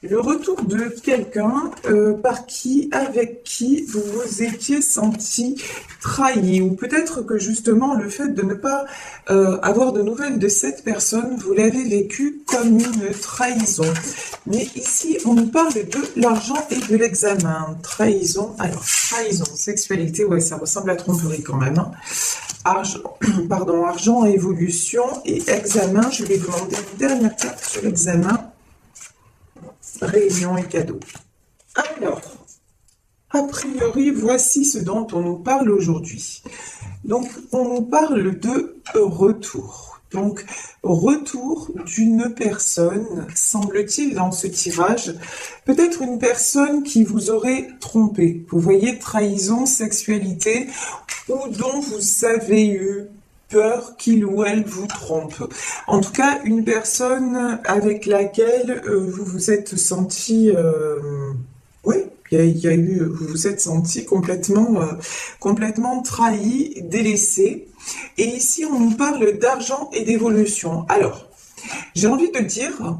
Le retour de quelqu'un avec qui vous vous étiez senti trahi, ou peut-être que justement le fait de ne pas avoir de nouvelles de cette personne, vous l'avez vécu comme une trahison. Mais ici, on nous parle de l'argent et de l'examen. Trahison, alors trahison, sexualité, ouais, ça ressemble à tromperie quand même, hein. Argent, pardon, argent, évolution et examen. Je vais demander une dernière carte sur l'examen. Réunion et cadeau. Alors, a priori, voici ce dont on nous parle aujourd'hui. Donc, on nous parle de retour. Donc, retour d'une personne, semble-t-il dans ce tirage, peut-être une personne qui vous aurait trompé. Vous voyez, trahison, sexualité, ou dont vous avez eu peur qu'il ou elle vous trompe. En tout cas, une personne avec laquelle vous vous êtes senti... oui, il y a eu, vous vous êtes senti complètement trahi, délaissé. Et ici, on nous parle d'argent et d'évolution. Alors, j'ai envie de dire,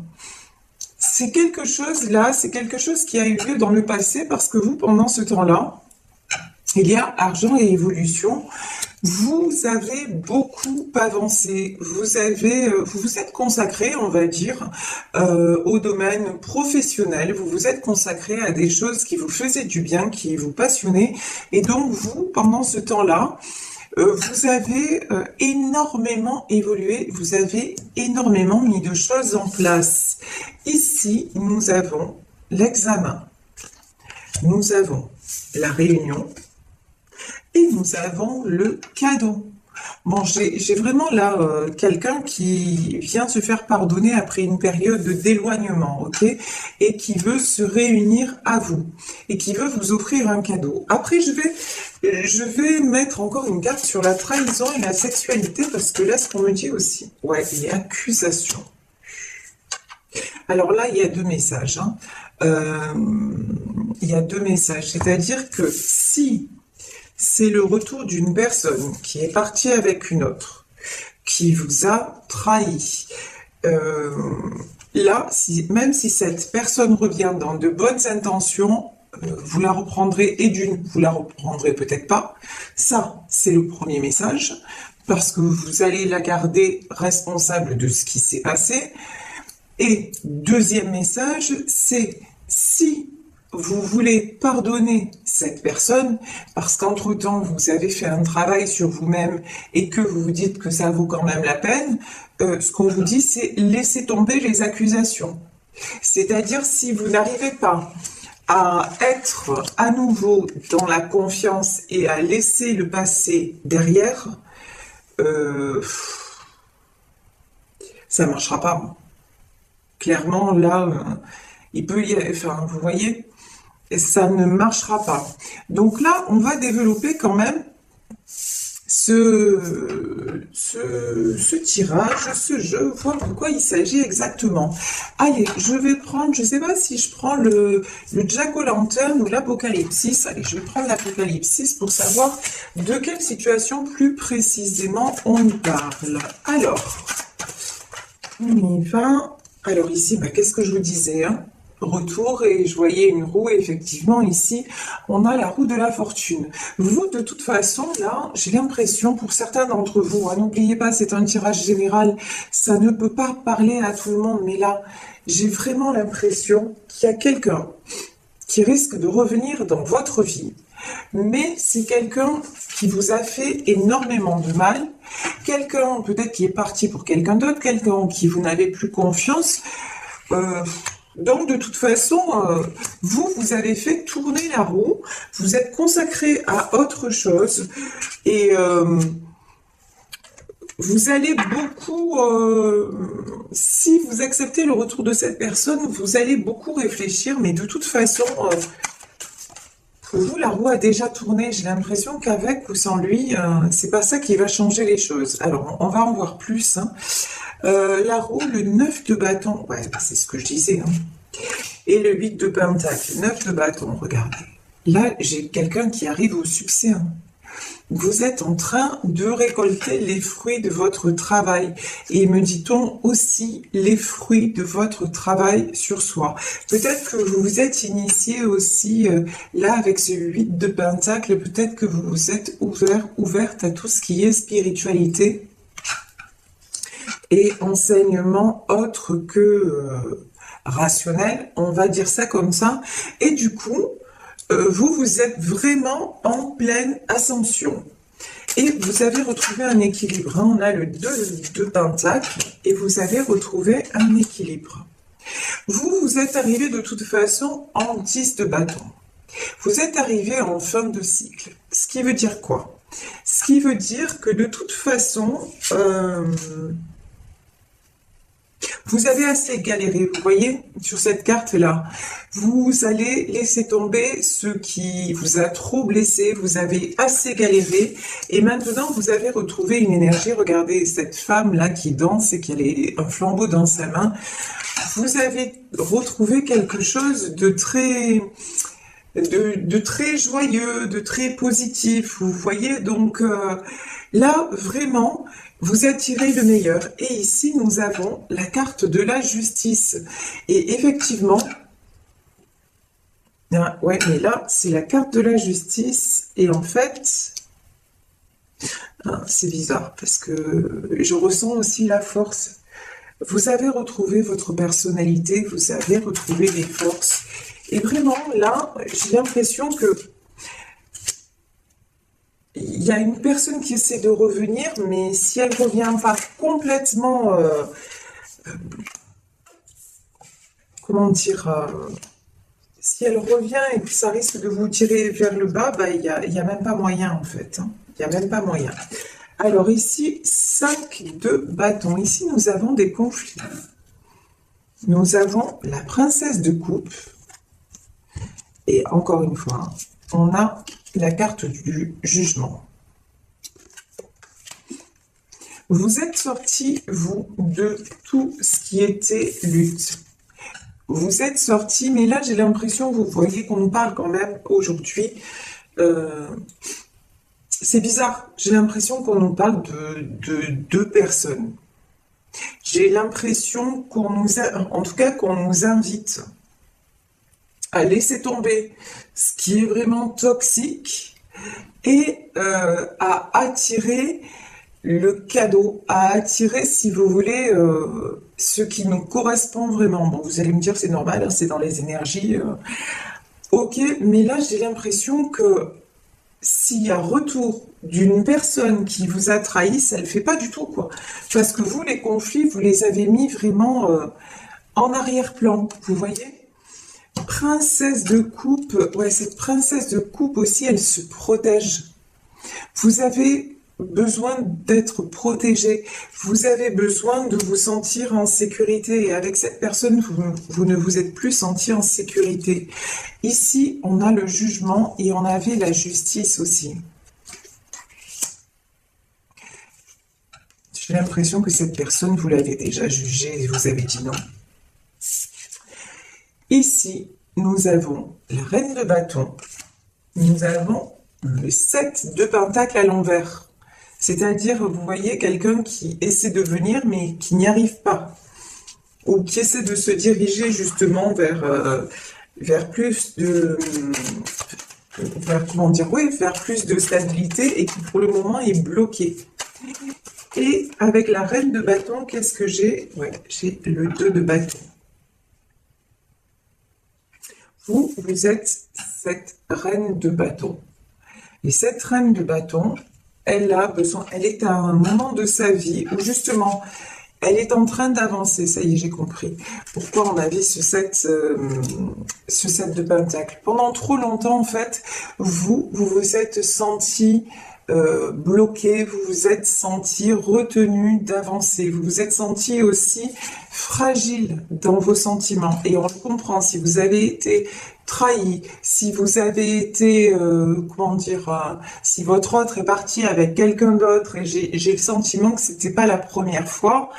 c'est quelque chose là, c'est quelque chose qui a eu lieu dans le passé parce que vous, pendant ce temps-là, il y a argent et évolution. Vous avez beaucoup avancé, vous vous êtes consacré, on va dire, au domaine professionnel, vous vous êtes consacré à des choses qui vous faisaient du bien, qui vous passionnaient, et donc vous, pendant ce temps-là, vous avez énormément évolué, vous avez énormément mis de choses en place. Ici, nous avons l'examen, nous avons la réunion, et nous avons le cadeau. Bon, j'ai vraiment là quelqu'un qui vient se faire pardonner après une période d'éloignement, ok? Et qui veut se réunir à vous. Et qui veut vous offrir un cadeau. Après, je vais mettre encore une carte sur la trahison et la sexualité, parce que là, ce qu'on me dit aussi, ouais, il y a accusation. Alors là, il y a deux messages, hein. Il y a deux messages. C'est-à-dire que si... c'est le retour d'une personne qui est partie avec une autre, qui vous a trahi. Là, même si cette personne revient dans de bonnes intentions, vous la reprendrez vous la reprendrez peut-être pas. Ça, c'est le premier message, parce que vous allez la garder responsable de ce qui s'est passé. Et deuxième message, c'est si vous voulez pardonner cette personne parce qu'entre-temps, vous avez fait un travail sur vous-même et que vous vous dites que ça vaut quand même la peine, ce qu'on vous dit, c'est laisser tomber les accusations. C'est-à-dire, si vous n'arrivez pas à être à nouveau dans la confiance et à laisser le passé derrière, ça ne marchera pas. Clairement, là, il peut y avoir... Enfin, vous voyez, ça ne marchera pas. Donc là, on va développer quand même ce tirage, ce jeu, voir de quoi il s'agit exactement. Allez, je vais prendre, je ne sais pas si je prends le Jack-o'-lantern ou l'Apocalypsis. Allez, je vais prendre l'Apocalypsis pour savoir de quelle situation plus précisément on nous parle. Alors, on y va. Alors ici, qu'est-ce que je vous disais, hein? Retour, et je voyais une roue, et effectivement ici on a la roue de la fortune. Vous, de toute façon, là, j'ai l'impression, pour certains d'entre vous, hein, n'oubliez pas, c'est un tirage général, ça ne peut pas parler à tout le monde, mais là, j'ai vraiment l'impression qu'il y a quelqu'un qui risque de revenir dans votre vie, mais c'est quelqu'un qui vous a fait énormément de mal, quelqu'un peut-être qui est parti pour quelqu'un d'autre, quelqu'un en qui vous n'avez plus confiance. Donc, de toute façon, vous avez fait tourner la roue, vous êtes consacré à autre chose, et vous allez beaucoup, si vous acceptez le retour de cette personne, vous allez beaucoup réfléchir, mais de toute façon, pour vous, la roue a déjà tourné. J'ai l'impression qu'avec ou sans lui, c'est pas ça qui va changer les choses. Alors, on va en voir plus, hein. La roue, le 9 de bâton, ouais, c'est ce que je disais, hein. Et le 8 de pentacle, 9 de bâton, regardez. Là, j'ai quelqu'un qui arrive au succès, hein. vous êtes en train de récolter les fruits de votre travail. Et me dit-on aussi les fruits de votre travail sur soi. Peut-être que vous vous êtes initié aussi, là, avec ce 8 de Pentacle, peut-être que vous vous êtes ouverte à tout ce qui est spiritualité et enseignement autre que rationnel, on va dire ça comme ça. Et du coup, vous êtes vraiment en pleine ascension. Et vous avez retrouvé un équilibre. On a le 2 de Pentacle et vous avez retrouvé un équilibre. Vous êtes arrivé de toute façon en 10 de bâton. Vous êtes arrivé en fin de cycle. Ce qui veut dire quoi? Ce qui veut dire que de toute façon, vous avez assez galéré, vous voyez, sur cette carte-là. Vous allez laisser tomber ce qui vous a trop blessé, vous avez assez galéré, et maintenant vous avez retrouvé une énergie. Regardez cette femme-là qui danse et qui a un flambeau dans sa main. Vous avez retrouvé quelque chose de très joyeux, de très positif, vous voyez. Donc là, vraiment, vous attirez le meilleur. Et ici, nous avons la carte de la justice. Et effectivement, ouais, mais là, c'est la carte de la justice. Et en fait, c'est bizarre parce que je ressens aussi la force. Vous avez retrouvé votre personnalité, vous avez retrouvé les forces. Et vraiment, là, j'ai l'impression que il y a une personne qui essaie de revenir, mais si elle ne revient pas complètement, comment dire, si elle revient et que ça risque de vous tirer vers le bas, bah, il y a même pas moyen en fait. Il n'y a même pas moyen. Alors ici, 5 de bâton. Ici, nous avons des conflits. Nous avons la princesse de coupe. Et encore une fois, on a la carte du jugement. Vous êtes sorti, vous, de tout ce qui était lutte. Vous êtes sorti, mais là, j'ai l'impression, vous voyez qu'on nous parle quand même aujourd'hui. C'est bizarre. J'ai l'impression qu'on nous parle de deux personnes. J'ai l'impression qu'on nous en tout cas, qu'on nous invite à laisser tomber ce qui est vraiment toxique et à attirer le cadeau, à attirer, si vous voulez, ce qui nous correspond vraiment. Bon, vous allez me dire, c'est normal, hein, c'est dans les énergies. Ok, mais là, j'ai l'impression que s'il y a retour d'une personne qui vous a trahi, ça ne le fait pas du tout, quoi. Parce que vous, les conflits, vous les avez mis vraiment en arrière-plan, vous voyez? Princesse de coupe, ouais, cette princesse de coupe aussi, elle se protège. Vous avez besoin d'être protégé, vous avez besoin de vous sentir en sécurité, et avec cette personne, vous ne vous êtes plus senti en sécurité. Ici, on a le jugement et on avait la justice aussi. J'ai l'impression que cette personne, vous l'avez déjà jugée et vous avez dit non. Ici, nous avons la reine de bâton, nous avons le 7 de pentacle à l'envers. C'est-à-dire, vous voyez, quelqu'un qui essaie de venir, mais qui n'y arrive pas. Ou qui essaie de se diriger justement vers plus de... comment dire, oui, vers plus de stabilité et qui pour le moment est bloqué. Et avec la reine de bâton, qu'est-ce que j'ai? Ouais, j'ai le 2 de bâton. Vous êtes cette reine de bâton. Et cette reine de bâton, elle a besoin, elle est à un moment de sa vie où justement, elle est en train d'avancer. Ça y est, j'ai compris. Pourquoi on avait ce 7 de pentacle. Pendant trop longtemps, en fait, vous vous êtes senti bloqué, vous vous êtes senti retenu d'avancer. Vous vous êtes senti aussi fragile dans vos sentiments. Et on le comprend, si vous avez été trahi, si vous avez été, comment dire, si votre autre est parti avec quelqu'un d'autre et j'ai le sentiment que c'était pas la première fois,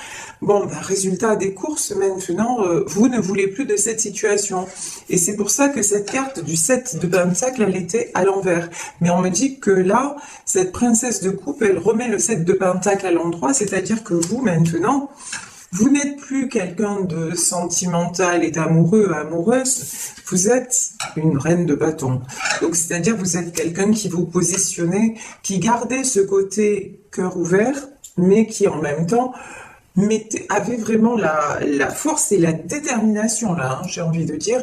bon, ben, résultat des courses, maintenant, vous ne voulez plus de cette situation. Et c'est pour ça que cette carte du 7 de Pentacle, elle était à l'envers. Mais on me dit que là, cette princesse de coupe, elle remet le 7 de Pentacle à l'endroit, c'est-à-dire que vous, maintenant, vous n'êtes plus quelqu'un de sentimental et d'amoureux, amoureuse, vous êtes une reine de bâton. Donc, c'est-à-dire vous êtes quelqu'un qui vous positionnez, qui gardait ce côté cœur ouvert, mais qui en même temps avait vraiment la force et la détermination, là, hein, j'ai envie de dire,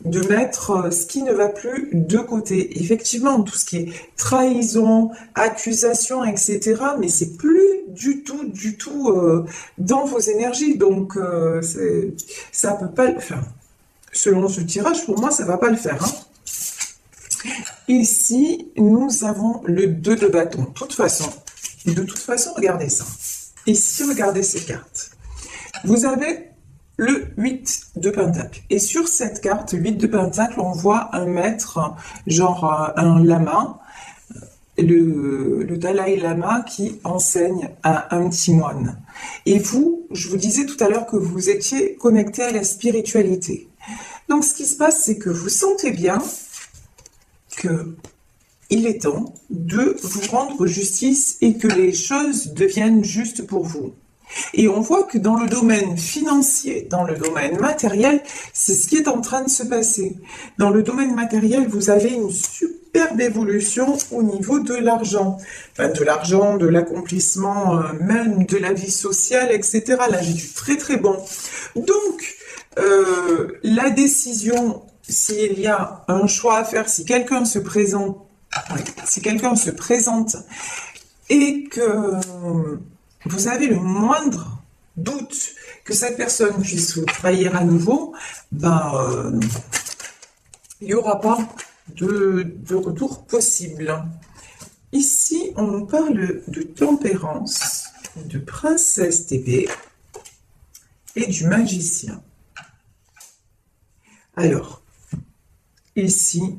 de mettre ce qui ne va plus de côté. Effectivement, tout ce qui est trahison, accusation, etc., mais c'est plus du tout dans vos énergies. Donc, ça peut pas le faire. Selon ce tirage, pour moi, ça va pas le faire. Hein. Ici, nous avons le 2 de bâton. De toute façon, regardez ça. Ici, regardez ces cartes. Vous avez le 8 de Pentacle. Et sur cette carte, 8 de Pentacle, on voit un maître, genre un lama, le Dalai Lama qui enseigne à un petit moine. Et vous, je vous disais tout à l'heure que vous étiez connecté à la spiritualité. Donc ce qui se passe, c'est que vous sentez bien que il est temps de vous rendre justice et que les choses deviennent justes pour vous. Et on voit que dans le domaine financier, dans le domaine matériel, c'est ce qui est en train de se passer. Dans le domaine matériel, vous avez une superbe évolution au niveau de l'argent. Enfin, de l'argent, de l'accomplissement, même de la vie sociale, etc. Là, j'ai du très très bon. Donc, la décision, s'il y a un choix à faire, si quelqu'un se présente, et que vous avez le moindre doute que cette personne puisse vous trahir à nouveau, ben, il n'y aura pas de retour possible. Ici, on nous parle de tempérance, de princesse d'épée et du magicien. Alors, ici,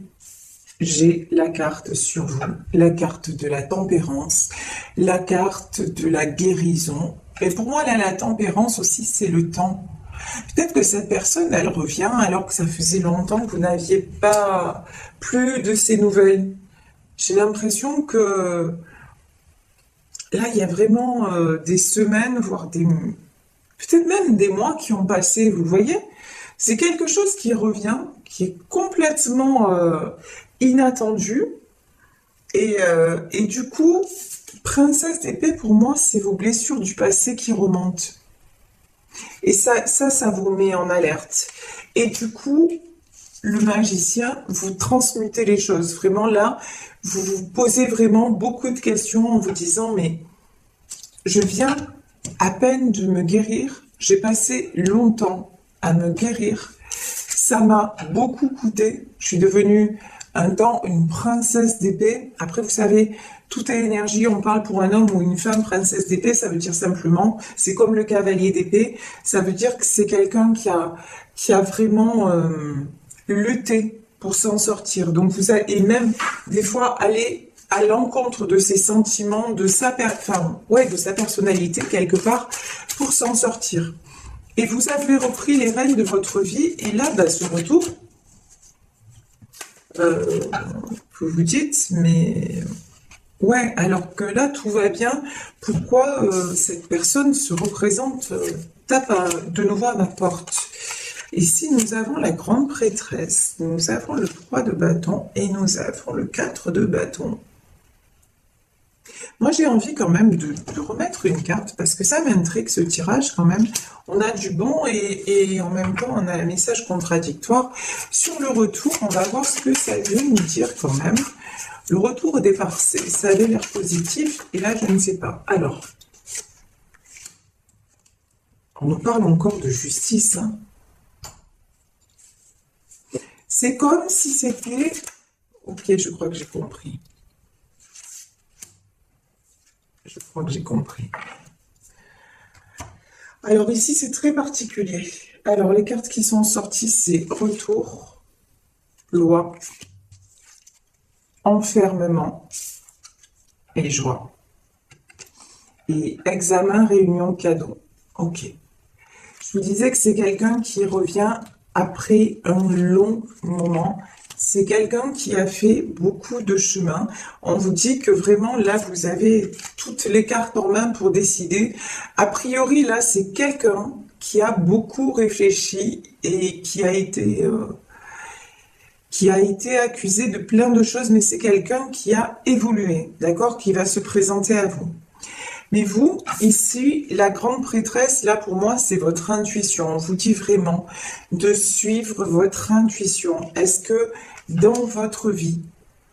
j'ai la carte sur vous, la carte de la tempérance, la carte de la guérison. Et pour moi, là, la tempérance aussi, c'est le temps. Peut-être que cette personne, elle revient alors que ça faisait longtemps que vous n'aviez pas plus de ses nouvelles. J'ai l'impression que là, il y a vraiment des semaines, voire peut-être même des mois qui ont passé, vous voyez? C'est quelque chose qui revient, qui est complètement inattendu. Et du coup, princesse d'épée, pour moi, c'est vos blessures du passé qui remontent. Et ça vous met en alerte. Et du coup, le magicien, vous transmutez les choses. Vraiment là, vous vous posez vraiment beaucoup de questions en vous disant, mais je viens à peine de me guérir. J'ai passé longtemps à me guérir. Ça m'a beaucoup coûté. Je suis devenue un temps une princesse d'épée. Après, vous savez, tout est énergie. On parle pour un homme ou une femme princesse d'épée. Ça veut dire simplement, c'est comme le cavalier d'épée. Ça veut dire que c'est quelqu'un qui a vraiment lutté pour s'en sortir. Donc, et même des fois aller à l'encontre de ses sentiments, de sa personnalité quelque part, pour s'en sortir. Et vous avez repris les rênes de votre vie, et là, ce retour, vous vous dites, mais ouais, alors que là, tout va bien, pourquoi cette personne se représente, tape de nouveau à ma porte? Ici, nous avons la grande prêtresse, nous avons le 3 de bâton, et nous avons le 4 de bâton. Moi, j'ai envie quand même de remettre une carte, parce que ça m'intrigue ce tirage quand même. On a du bon et en même temps, on a un message contradictoire. Sur le retour, on va voir ce que ça veut nous dire quand même. Le retour au départ, ça avait l'air positif, et là, je ne sais pas. Alors, on nous parle encore de justice. Hein. C'est comme si c'était... Ok, je crois que j'ai compris. Je crois que j'ai compris. Alors ici, c'est très particulier. Alors, les cartes qui sont sorties, c'est retour, loi, enfermement et joie. Et examen, réunion, cadeau. Ok. Je vous disais que c'est quelqu'un qui revient après un long moment. C'est quelqu'un qui a fait beaucoup de chemin. On vous dit que vraiment, là, vous avez toutes les cartes en main pour décider. A priori, là, c'est quelqu'un qui a beaucoup réfléchi et qui a été accusé de plein de choses, mais c'est quelqu'un qui a évolué, d'accord, qui va se présenter à vous. Mais vous, ici, la grande prêtresse, là pour moi, c'est votre intuition. On vous dit vraiment de suivre votre intuition. Est-ce que dans votre vie,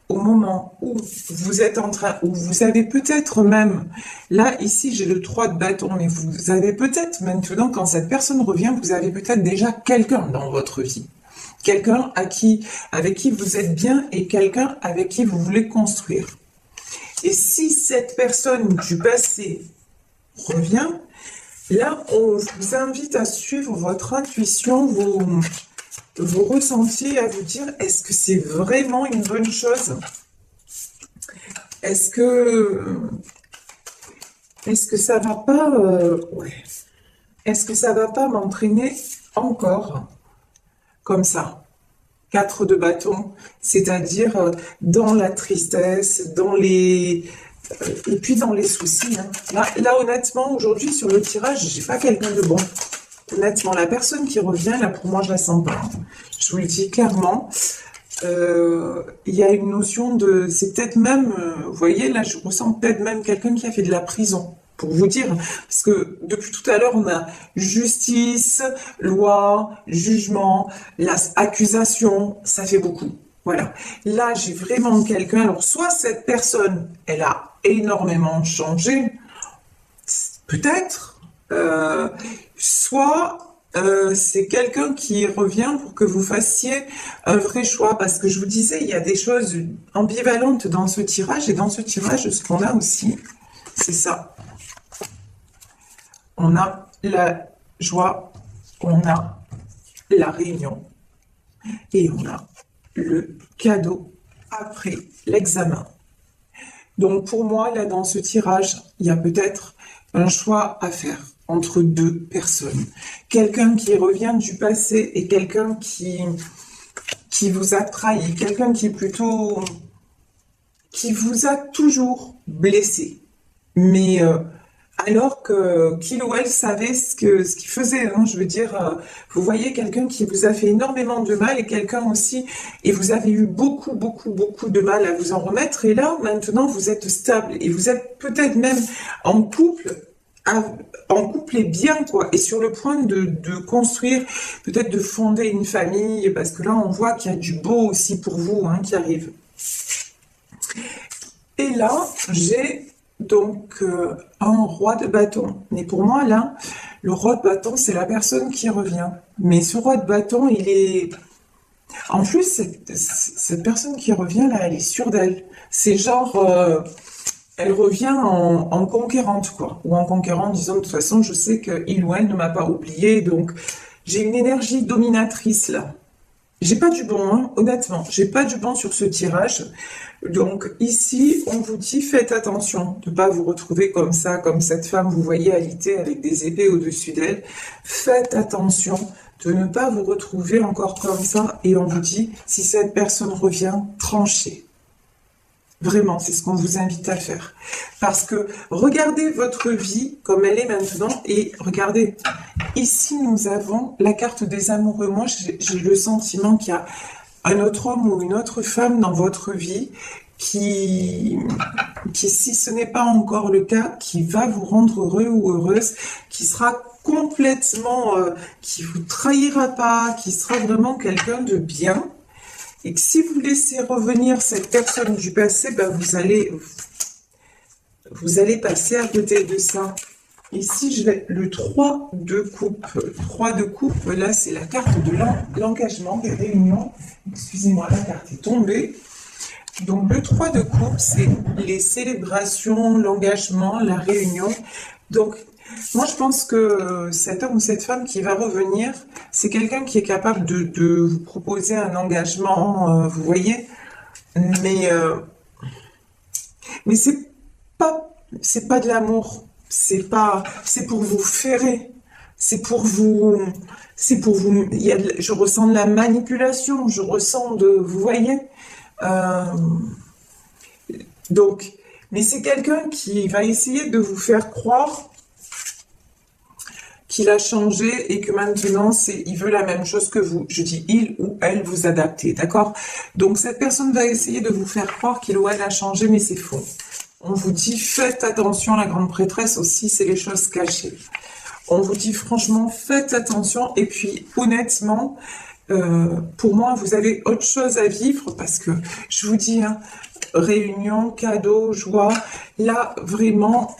au moment où vous êtes en train, où vous avez peut-être même, là ici j'ai le 3 de bâton, mais vous avez peut-être maintenant, quand cette personne revient, vous avez peut-être déjà quelqu'un dans votre vie. Quelqu'un avec qui vous êtes bien et quelqu'un avec qui vous voulez construire. Et si cette personne du passé revient, là, on vous invite à suivre votre intuition, vos ressentis, à vous dire, est-ce que c'est vraiment une bonne chose? Est-ce que ça va pas, ouais. Est-ce que ça va pas m'entraîner encore comme ça? 4 de bâton, c'est-à-dire dans la tristesse, et puis dans les soucis. Hein. Là, honnêtement, aujourd'hui, sur le tirage, j'ai pas quelqu'un de bon. Honnêtement, la personne qui revient, là, pour moi, je la sens pas. Je vous le dis clairement. Il y a une notion de... C'est peut-être même... vous voyez, là, je ressens peut-être même quelqu'un qui a fait de la prison. Pour vous dire, parce que depuis tout à l'heure, on a justice, loi, jugement, accusation, ça fait beaucoup. Voilà. Là, j'ai vraiment quelqu'un. Alors, soit cette personne, elle a énormément changé, peut-être, soit c'est quelqu'un qui revient pour que vous fassiez un vrai choix. Parce que je vous disais, il y a des choses ambivalentes dans ce tirage. Et dans ce tirage, ce qu'on a aussi, c'est ça. On a la joie, on a la réunion et on a le cadeau après l'examen. Donc pour moi, là dans ce tirage, il y a peut-être un choix à faire entre deux personnes. Quelqu'un qui revient du passé et quelqu'un qui vous a trahi, quelqu'un qui vous a toujours blessé. Mais alors qu'il ou elle savait ce qu'il faisait. Hein, je veux dire, vous voyez quelqu'un qui vous a fait énormément de mal et quelqu'un aussi, et vous avez eu beaucoup, beaucoup, beaucoup de mal à vous en remettre. Et là, maintenant, vous êtes stable et vous êtes peut-être même en couple. En couple et bien, quoi, et sur le point de construire, peut-être de fonder une famille, parce que là, on voit qu'il y a du beau aussi pour vous hein, qui arrive. Et là, j'ai donc un roi de bâton. Mais pour moi, là, le roi de bâton, c'est la personne qui revient. Mais ce roi de bâton, il est... En plus, cette personne qui revient, là, elle est sûre d'elle. C'est genre... elle revient en conquérante, quoi. Ou en conquérant, disant, de toute façon, je sais qu'il ou elle ne m'a pas oublié, donc j'ai une énergie dominatrice, là. J'ai pas du bon, hein, honnêtement, j'ai pas du bon sur ce tirage. Donc ici, on vous dit, faites attention de ne pas vous retrouver comme ça, comme cette femme, vous voyez, alitée avec des épées au-dessus d'elle. Faites attention de ne pas vous retrouver encore comme ça. Et on vous dit, si cette personne revient, tranchez. Vraiment, c'est ce qu'on vous invite à faire. Parce que regardez votre vie comme elle est maintenant et regardez, ici nous avons la carte des amoureux. Moi, j'ai le sentiment qu'il y a un autre homme ou une autre femme dans votre vie qui si ce n'est pas encore le cas, qui va vous rendre heureux ou heureuse, qui sera complètement, qui vous trahira pas, qui sera vraiment quelqu'un de bien. Et que si vous laissez revenir cette personne du passé, ben vous allez passer à côté de ça. Ici, je vais le 3 de coupe. 3 de coupe, là, c'est la carte de l'engagement, des réunions. Excusez-moi, la carte est tombée. Donc, le 3 de coupe, c'est les célébrations, l'engagement, la réunion. Donc, Moi, je pense que cet homme ou cette femme qui va revenir, c'est quelqu'un qui est capable de vous proposer un engagement, vous voyez, mais, euh, mais c'est pas de l'amour, c'est pour vous ferrer, c'est pour vous, c'est pour vous, je ressens de la manipulation, je ressens vous voyez, euh, donc, mais c'est quelqu'un qui va essayer de vous faire croire qu'il a changé et que maintenant il veut la même chose que vous. Je dis il ou elle, vous adaptez, d'accord? Donc cette personne va essayer de vous faire croire qu'il ou elle a changé, mais c'est faux. On vous dit faites attention, la grande prêtresse aussi, c'est les choses cachées. On vous dit franchement faites attention et puis honnêtement, pour moi vous avez autre chose à vivre parce que je vous dis, hein, réunion, cadeau, joie, là vraiment.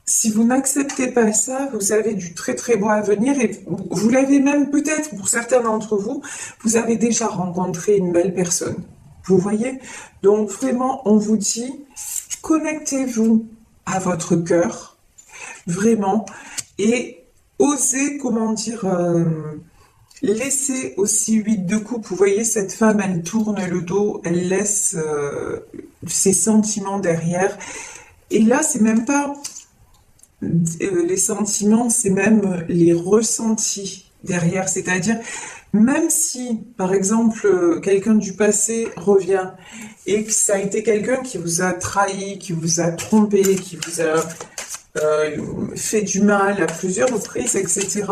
Si vous n'acceptez pas ça, vous avez du très très beau à venir et vous l'avez même peut-être, pour certains d'entre vous, vous avez déjà rencontré une belle personne. Vous voyez? Donc vraiment, on vous dit, connectez-vous à votre cœur, vraiment, et osez, comment dire, laissez aussi 8 de coupe. Vous voyez, cette femme, elle tourne le dos, elle laisse ses sentiments derrière. Et là, c'est même pas les sentiments, c'est même les ressentis derrière. C'est-à-dire, même si, par exemple, quelqu'un du passé revient et que ça a été quelqu'un qui vous a trahi, qui vous a trompé, qui vous a fait du mal à plusieurs reprises, etc.,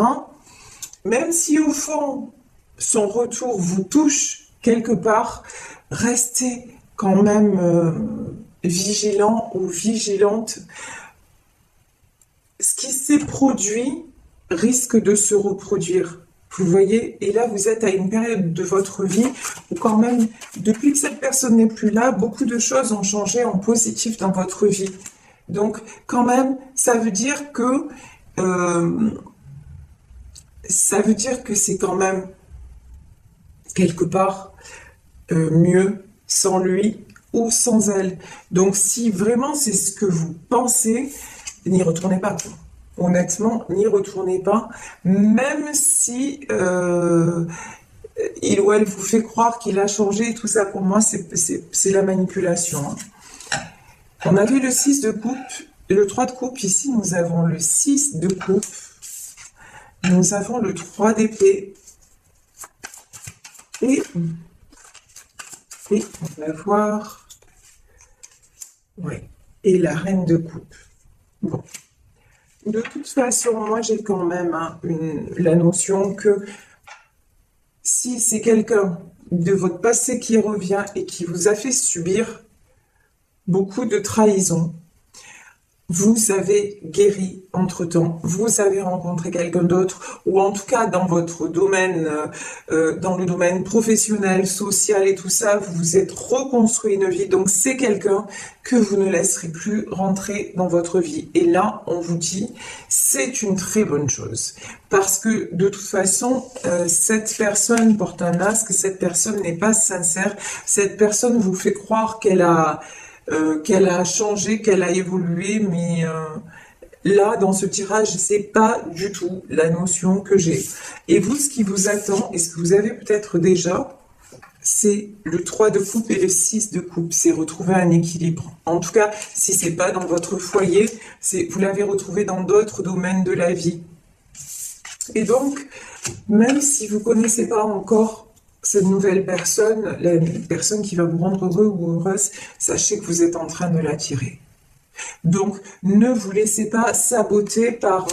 même si au fond, son retour vous touche quelque part, restez quand même vigilant ou vigilante. Ce qui s'est produit risque de se reproduire. Vous voyez, et là vous êtes à une période de votre vie où quand même, depuis que cette personne n'est plus là, beaucoup de choses ont changé en positif dans votre vie. Donc quand même, euh, ça veut dire que c'est quand même quelque part mieux sans lui ou sans elle. Donc si vraiment c'est ce que vous pensez, n'y retournez pas. Honnêtement, n'y retournez pas, même si il ou elle vous fait croire qu'il a changé, tout ça pour moi c'est la manipulation. Hein. On avait le 6 de coupe, le 3 de coupe, ici nous avons le 6 de coupe, nous avons le 3 d'épée, et on va voir, ouais, et la reine de coupe. Bon. De toute façon, moi j'ai quand même la notion que si c'est quelqu'un de votre passé qui revient et qui vous a fait subir beaucoup de trahison, vous avez guéri entre-temps, vous avez rencontré quelqu'un d'autre, ou en tout cas dans votre domaine, dans le domaine professionnel, social et tout ça, vous vous êtes reconstruit une vie, donc c'est quelqu'un que vous ne laisserez plus rentrer dans votre vie. Et là, on vous dit, c'est une très bonne chose, parce que de toute façon, cette personne porte un masque, cette personne n'est pas sincère, cette personne vous fait croire qu'elle a changé, qu'elle a évolué, mais là, dans ce tirage, c'est pas du tout la notion que j'ai. Et vous, ce qui vous attend, et ce que vous avez peut-être déjà, c'est le 3 de coupe et le 6 de coupe. C'est retrouver un équilibre. En tout cas, si c'est pas dans votre foyer, vous l'avez retrouvé dans d'autres domaines de la vie. Et donc, même si vous connaissez pas encore cette nouvelle personne, la personne qui va vous rendre heureux ou heureuse, sachez que vous êtes en train de l'attirer. Donc, ne vous laissez pas saboter par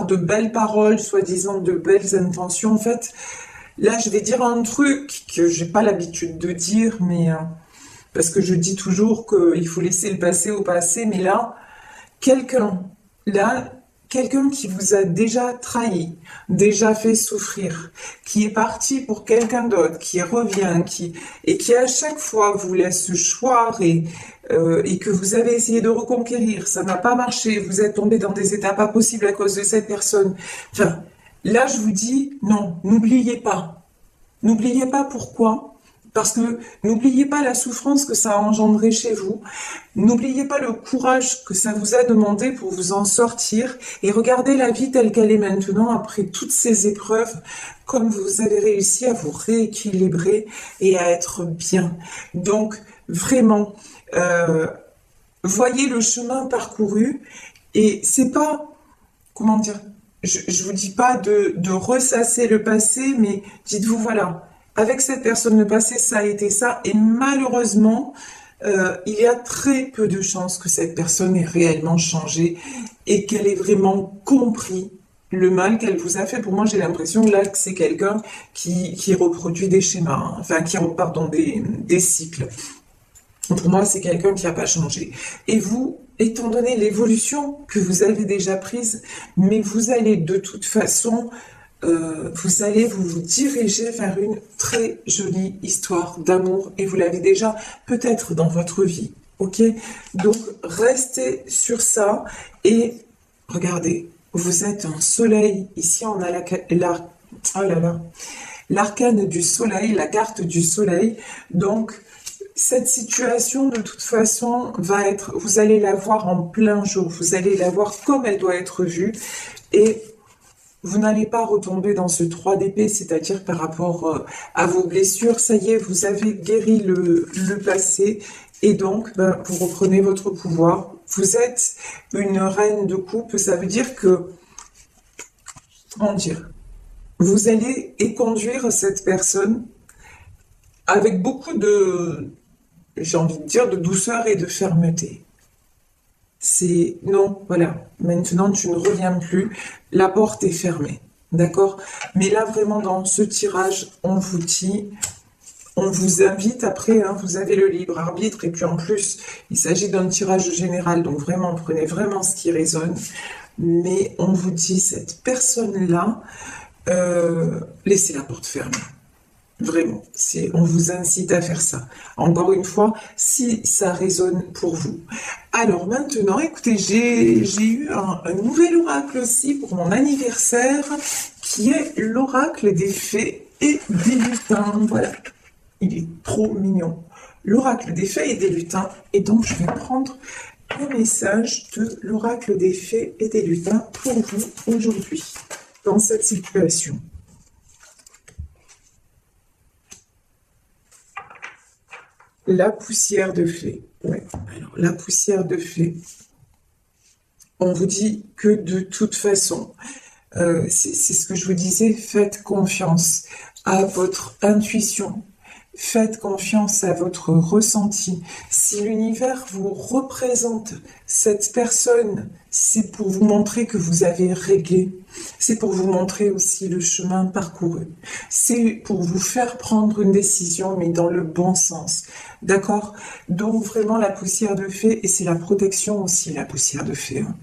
de belles paroles, soi-disant de belles intentions. En fait, là, je vais dire un truc que j'ai pas l'habitude de dire, mais parce que je dis toujours qu'il faut laisser le passé au passé, mais quelqu'un, là, quelqu'un qui vous a déjà trahi, déjà fait souffrir, qui est parti pour quelqu'un d'autre, qui revient, et qui à chaque fois vous laisse choir et que vous avez essayé de reconquérir, ça n'a pas marché, vous êtes tombé dans des états pas possibles à cause de cette personne. Enfin, là je vous dis, non, n'oubliez pas. N'oubliez pas pourquoi. Parce que n'oubliez pas la souffrance que ça a engendré chez vous. N'oubliez pas le courage que ça vous a demandé pour vous en sortir. Et regardez la vie telle qu'elle est maintenant après toutes ces épreuves, comme vous avez réussi à vous rééquilibrer et à être bien. Donc, vraiment, voyez le chemin parcouru. Et c'est pas, comment dire, je vous dis pas de ressasser le passé, mais dites-vous, voilà, avec cette personne, le passé, ça a été ça, et malheureusement, il y a très peu de chances que cette personne ait réellement changé et qu'elle ait vraiment compris le mal qu'elle vous a fait. Pour moi, j'ai l'impression là que c'est quelqu'un qui reproduit des schémas, hein, enfin qui repart dans des cycles. Pour moi, c'est quelqu'un qui n'a pas changé. Et vous, étant donné l'évolution que vous avez déjà prise, mais vous allez de toute façon, vous allez vous diriger vers une très jolie histoire d'amour et vous l'avez déjà peut-être dans votre vie. Ok? Donc, restez sur ça et regardez, vous êtes un soleil. Ici, on a oh là là, l'arcane du soleil, la carte du soleil. Donc, cette situation, de toute façon, va être, vous allez la voir en plein jour, vous allez la voir comme elle doit être vue, et vous n'allez pas retomber dans ce 3 d'épée, c'est-à-dire par rapport à vos blessures. Ça y est, vous avez guéri le passé, et donc, ben, vous reprenez votre pouvoir. Vous êtes une reine de coupe, ça veut dire que, comment dire, vous allez éconduire cette personne avec beaucoup de, j'ai envie de dire, de douceur et de fermeté. C'est non, voilà, maintenant tu ne reviens plus, la porte est fermée, d'accord? Mais là, vraiment, dans ce tirage, on vous dit, on vous invite après, hein, vous avez le libre arbitre, et puis en plus, il s'agit d'un tirage général, donc vraiment, prenez vraiment ce qui résonne, mais on vous dit, cette personne-là, laissez la porte fermée. Vraiment, on vous incite à faire ça. Encore une fois, si ça résonne pour vous. Alors maintenant, écoutez, j'ai eu un nouvel oracle aussi pour mon anniversaire, qui est l'oracle des fées et des lutins. Voilà, il est trop mignon. L'oracle des fées et des lutins. Et donc, je vais prendre le message de l'oracle des fées et des lutins pour vous aujourd'hui, dans cette situation. La poussière de fée. Ouais. Alors, la poussière de fée. On vous dit que de toute façon, c'est ce que je vous disais, faites confiance à votre intuition. Faites confiance à votre ressenti. Si l'univers vous représente cette personne, c'est pour vous montrer que vous avez réglé. C'est pour vous montrer aussi le chemin parcouru. C'est pour vous faire prendre une décision, mais dans le bon sens. D'accord? Donc vraiment la poussière de fée, et c'est la protection aussi, la poussière de fée. Hein.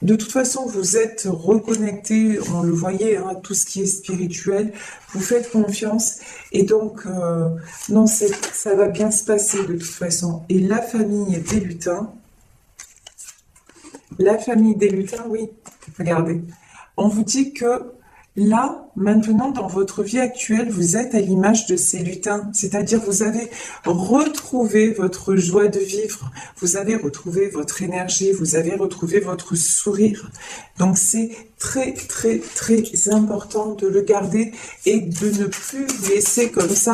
De toute façon, vous êtes reconnecté, on le voyait, hein, à tout ce qui est spirituel. Vous faites confiance et donc, non, ça va bien se passer de toute façon. Et la famille des lutins, oui, regardez, on vous dit que là, maintenant, dans votre vie actuelle, vous êtes à l'image de ces lutins, c'est-à-dire vous avez retrouvé votre joie de vivre, vous avez retrouvé votre énergie, vous avez retrouvé votre sourire. Donc c'est très, très, très important de le garder et de ne plus vous laisser comme ça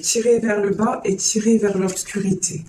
tirer vers le bas et tirer vers l'obscurité.